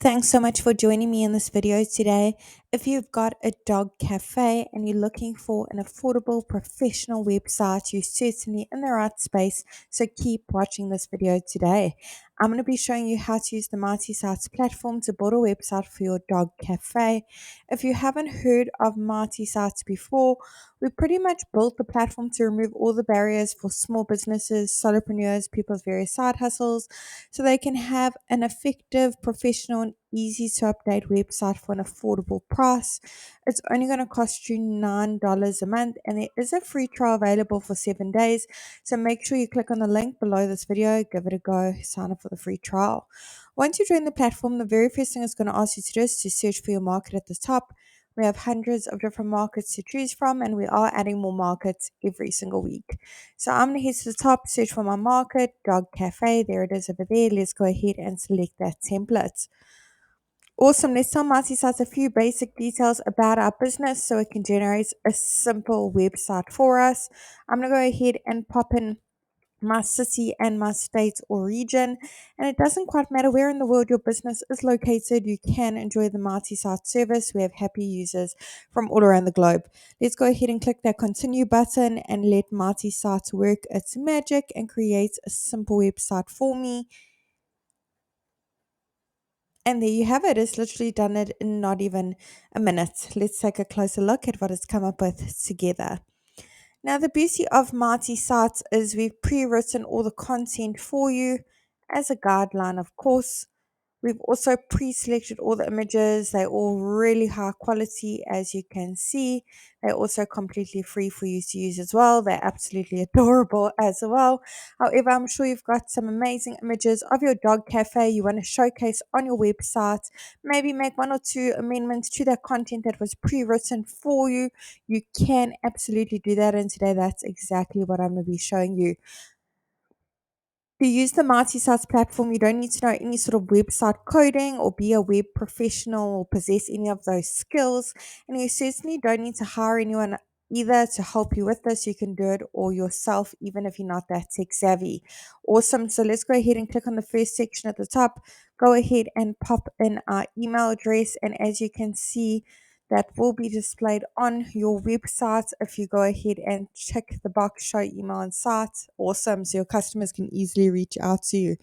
Thanks so much for joining me in this video today. If you've got a dog cafe and you're looking for an affordable professional website, you're certainly in the right space. So keep watching this video today. I'm going to be showing you how to use the Mighty Sites platform to build a website for your dog cafe. If you haven't heard of Mighty Sites before, we pretty much built the platform to remove all the barriers for small businesses, solopreneurs, people with various side hustles, so they can have an effective, professional, and easy to update website for an affordable price. It's only going to cost you $9 a month, and there is a free trial available for 7 days. So make sure you click on the link below this video, give it a go, sign up for the free trial. Once you join the platform, the very first thing it's going to ask you to do is to search for your market at the top. We have hundreds of different markets to choose from, and we are adding more markets every single week. So I'm going to head to the top, search for my market, dog cafe. There it is over there. Let's go ahead and select that template. Awesome. Let's tell Mighty Sites a few basic details about our business so it can generate a simple website for us. I'm going to go ahead and pop in my city and my state or region. And it doesn't quite matter where in the world your business is located, you can enjoy the Mighty Site service. We have happy users from all around the globe. Let's go ahead and click that continue button and let Mighty Site work its magic and create a simple website for me. And there you have it. It's literally done it in not even a minute. Let's take a closer look at what it's come up with together. Now, the beauty of Mighty Sites is we've pre-written all the content for you as a guideline, of course. We've also pre-selected all the images. They're all really high quality, as you can see. They're also completely free for you to use as well. They're absolutely adorable as well. However, I'm sure you've got some amazing images of your dog cafe you want to showcase on your website. Maybe make one or two amendments to that content that was pre-written for you. You can absolutely do that. And today, that's exactly what I'm going to be showing you. To use the Mighty Sites platform, you don't need to know any sort of website coding or be a web professional or possess any of those skills. And you certainly don't need to hire anyone either to help you with this. You can do it all yourself, even if you're not that tech savvy. Awesome. So let's go ahead and click on the first section at the top. Go ahead and pop in our email address. And as you can see, that will be displayed on your website if you go ahead and check the box show email and site. Awesome. So your customers can easily reach out to you.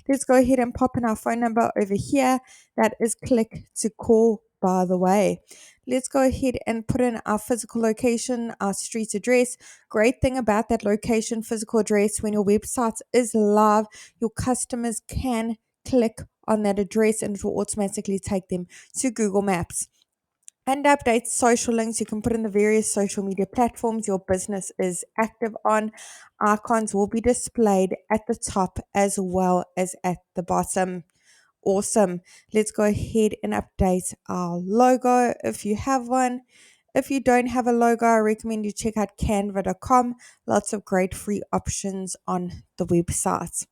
Let's go ahead and pop in our phone number over here. That is click to call, by the way. Let's go ahead and put in our physical location, our street address. Great thing about that location, physical address, when your website is live, your customers can click on that address and it will automatically take them to Google Maps. And update social links. You can put in the various social media platforms your business is active on. Icons will be displayed at the top as well as at the bottom. Awesome. Let's go ahead and update our logo if you have one. If you don't have a logo, I recommend you check out canva.com. Lots of great free options on the website.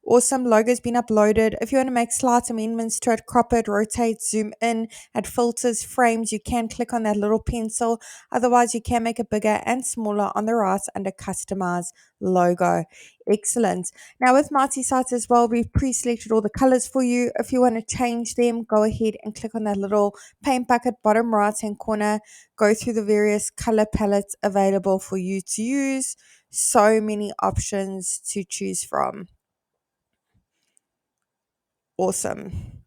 Awesome. Logo's been uploaded. If you want to make slight amendments to it, crop it, rotate, zoom in, add filters, frames, you can click on that little pencil. Otherwise, you can make it bigger and smaller on the right under customize logo. Excellent. Now with Mighty Sites as well, we've pre-selected all the colors for you. If you want to change them, go ahead and click on that little paint bucket bottom right hand corner. Go through the various color palettes available for you to use. So many options to choose from. Awesome.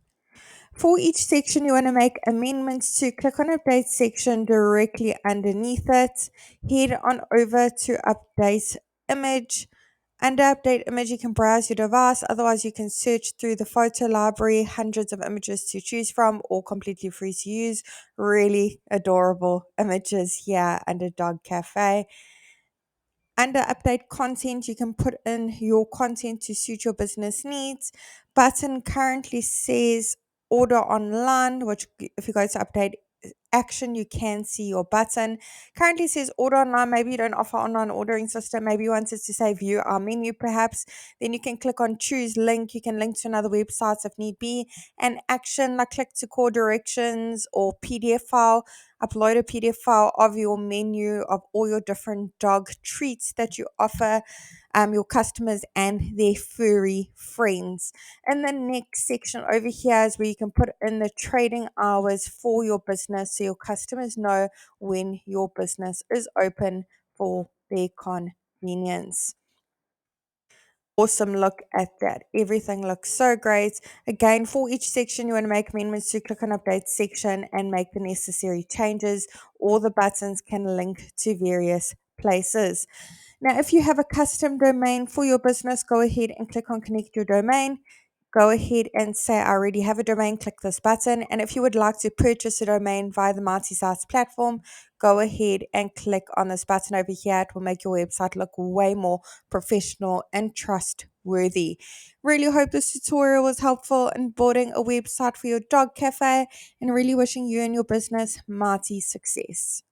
For each section you want to make amendments to, click on update section directly underneath it. Head on over to update image. Under update image, you can browse your device. Otherwise, you can search through the photo library, hundreds of images to choose from, all completely free to use. Really adorable images here under Dog Cafe. Under update content, you can put in your content to suit your business needs. Button currently says order online, which if you go to update action, you can see your button. Currently says order online. Maybe you don't offer online ordering system. Maybe you wanted to say view our menu perhaps. Then you can click on choose link. You can link to another website if need be. And action, like click to core directions or PDF file. Upload a PDF file of your menu of all your different dog treats that you offer your customers and their furry friends. And the next section over here is where you can put in the trading hours for your business so your customers know when your business is open for their convenience. Awesome look at that. Everything looks so great. Again, for each section, you want to make amendments to click on update section and make the necessary changes. All the buttons can link to various places. Now, if you have a custom domain for your business, go ahead and click on connect your domain. Go ahead and say, I already have a domain, click this button. And if you would like to purchase a domain via the Mighty Sites platform, go ahead and click on this button over here. It will make your website look way more professional and trustworthy. Really hope this tutorial was helpful in building a website for your dog cafe and really wishing you and your business mighty success.